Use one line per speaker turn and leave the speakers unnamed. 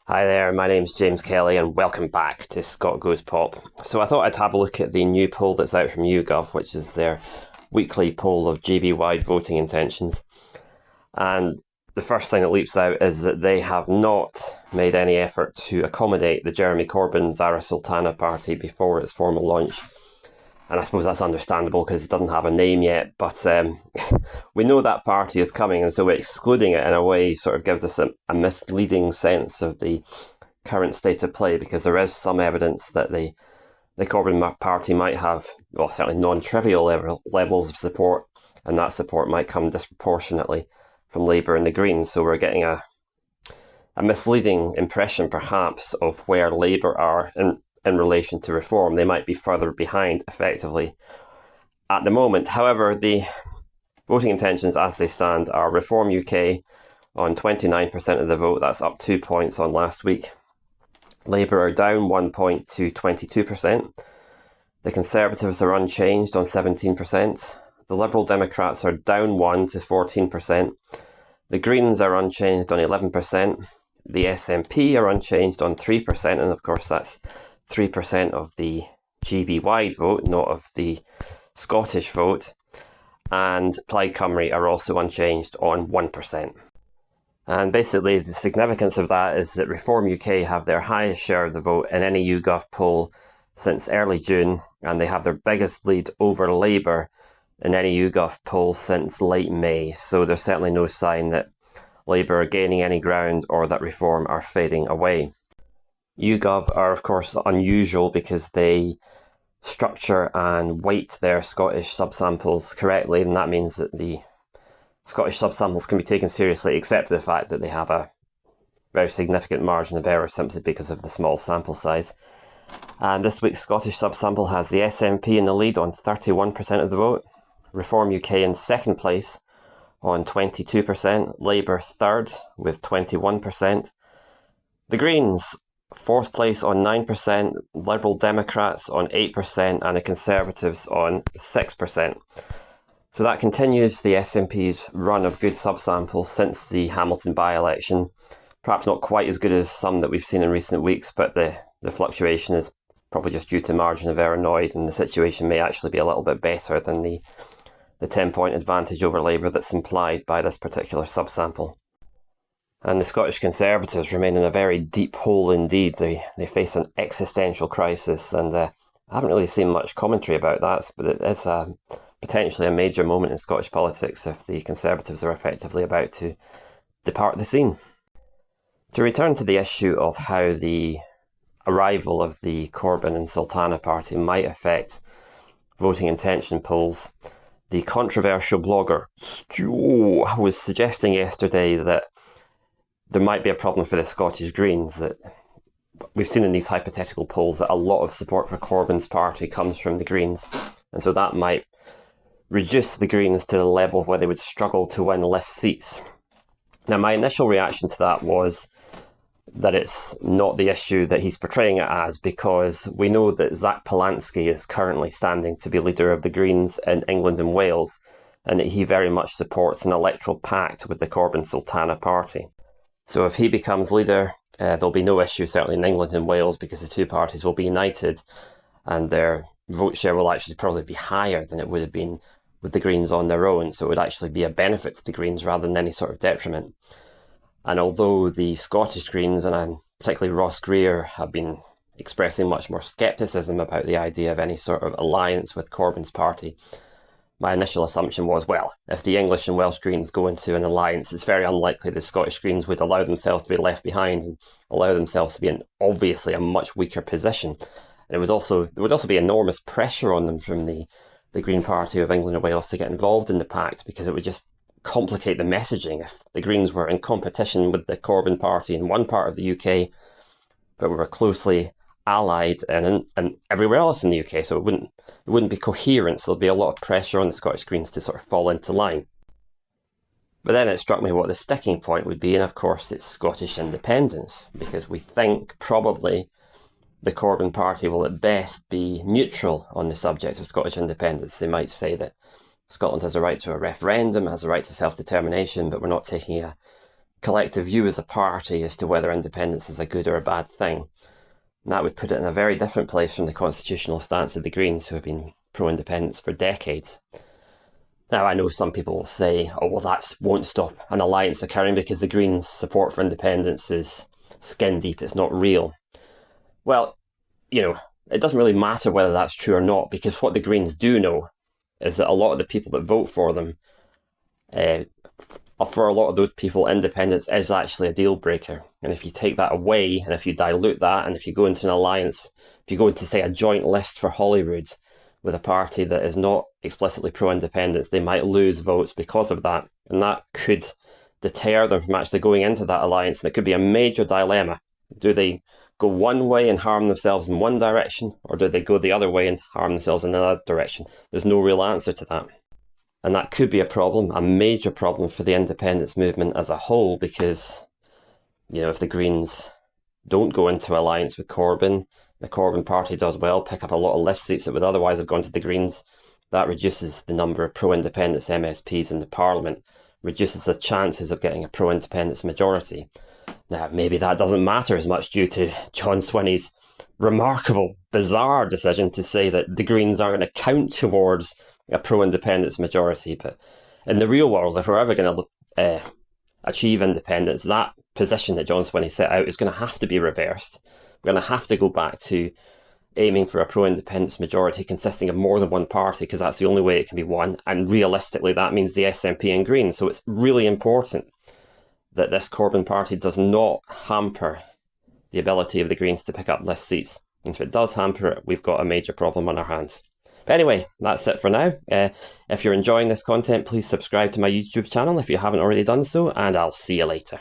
Hi there, my name's James Kelly and welcome back to Scot Goes Pop. So I thought I'd have a look at the new poll that's out from YouGov, which is their weekly poll of GB-wide voting intentions. And the first thing that leaps out is that they have not made any effort to accommodate the Jeremy Corbyn Sultana party before its formal launch. And I suppose that's understandable because it doesn't have a name yet, but we know that party is coming, and so excluding it in a way sort of gives us a misleading sense of the current state of play, because there is some evidence that the Corbyn party might have, well, certainly non-trivial levels of support, and that support might come disproportionately from Labour and the Greens. So we're getting a misleading impression, perhaps, of where Labour are in relation to reform. They might be further behind, effectively, at the moment. However, the voting intentions as they stand are Reform UK on 29% of the vote. That's up 2 points on last week. Labour are down 1 point to 22%. The Conservatives are unchanged on 17%. The Liberal Democrats are down 1 to 14%. The Greens are unchanged on 11%. The SNP are unchanged on 3%, and of course that's 3% of the GB-wide vote, not of the Scottish vote. And Plaid Cymru are also unchanged on 1%. And basically the significance of that is that Reform UK have their highest share of the vote in any YouGov poll since early June, and they have their biggest lead over Labour in any YouGov poll since late May. So there's certainly no sign that Labour are gaining any ground or that Reform are fading away. YouGov are, of course, unusual because they structure and weight their Scottish subsamples correctly, and that means that the Scottish subsamples can be taken seriously, except for the fact that they have a very significant margin of error simply because of the small sample size. And this week's Scottish subsample has the SNP in the lead on 31% of the vote, Reform UK in second place on 22%, Labour third with 21%, the Greens fourth place on 9%, Liberal Democrats on 8%, and the Conservatives on 6%. So that continues the SNP's run of good subsamples since the Hamilton by-election. Perhaps not quite as good as some that we've seen in recent weeks, but the fluctuation is probably just due to margin of error noise, and the situation may actually be a little bit better than the 10-point advantage over Labour that's implied by this particular subsample. And the Scottish Conservatives remain in a very deep hole indeed. They face an existential crisis, and I haven't really seen much commentary about that, but it is potentially a major moment in Scottish politics if the Conservatives are effectively about to depart the scene. To return to the issue of how the arrival of the Corbyn and Sultana party might affect voting intention polls, the controversial blogger Stu was suggesting yesterday that there might be a problem for the Scottish Greens, that we've seen in these hypothetical polls that a lot of support for Corbyn's party comes from the Greens, and so that might reduce the Greens to the level where they would struggle to win list seats. Now, my initial reaction to that was that it's not the issue that he's portraying it as, because we know that Zach Polanski is currently standing to be leader of the Greens in England and Wales, and that he very much supports an electoral pact with the Corbyn-Sultana party. So if he becomes leader, there'll be no issue, certainly in England and Wales, because the two parties will be united and their vote share will actually probably be higher than it would have been with the Greens on their own. So it would actually be a benefit to the Greens rather than any sort of detriment. And although the Scottish Greens, and particularly Ross Greer, have been expressing much more scepticism about the idea of any sort of alliance with Corbyn's party, my initial assumption was, well, if the English and Welsh Greens go into an alliance, it's very unlikely the Scottish Greens would allow themselves to be left behind and allow themselves to be in obviously a much weaker position. And there would also be enormous pressure on them from the Green Party of England and Wales to get involved in the pact, because it would just complicate the messaging if the Greens were in competition with the Corbyn party in one part of the UK, but were closely allied and everywhere else in the UK, so it wouldn't be coherent. So there'll be a lot of pressure on the Scottish Greens to sort of fall into line. But then it struck me what the sticking point would be, and of course it's Scottish independence, because we think probably the Corbyn party will at best be neutral on the subject of Scottish independence. They might say that Scotland has a right to a referendum, has a right to self-determination, but we're not taking a collective view as a party as to whether independence is a good or a bad thing. And that would put it in a very different place from the constitutional stance of the Greens, who have been pro-independence for decades. Now, I know some people will say, oh, well, that won't stop an alliance occurring because the Greens' support for independence is skin deep, it's not real. Well, it doesn't really matter whether that's true or not, because what the Greens do know is that a lot of the people that vote for them, for a lot of those people, independence is actually a deal breaker. And if you take that away, and if you dilute that, and if you go into an alliance, if you go into, say, a joint list for Holyrood with a party that is not explicitly pro-independence, they might lose votes because of that. And that could deter them from actually going into that alliance. And it could be a major dilemma. Do they go one way and harm themselves in one direction, or do they go the other way and harm themselves in another direction? There's no real answer to that. And that could be a problem, a major problem for the independence movement as a whole, because, if the Greens don't go into alliance with Corbyn, the Corbyn party does well, pick up a lot of list seats that would otherwise have gone to the Greens, that reduces the number of pro-independence MSPs in the Parliament, reduces the chances of getting a pro-independence majority. Now, maybe that doesn't matter as much due to John Swinney's remarkable, bizarre decision to say that the Greens aren't going to count towards a pro-independence majority. But in the real world, if we're ever going to achieve independence, that position that John Swinney set out is going to have to be reversed. We're going to have to go back to aiming for a pro-independence majority consisting of more than one party, because that's the only way it can be won. And realistically, that means the SNP and Greens. So it's really important that this Corbyn party does not hamper the ability of the Greens to pick up list seats. And if it does hamper it, we've got a major problem on our hands. But anyway, that's it for now. If you're enjoying this content, please subscribe to my YouTube channel if you haven't already done so, and I'll see you later.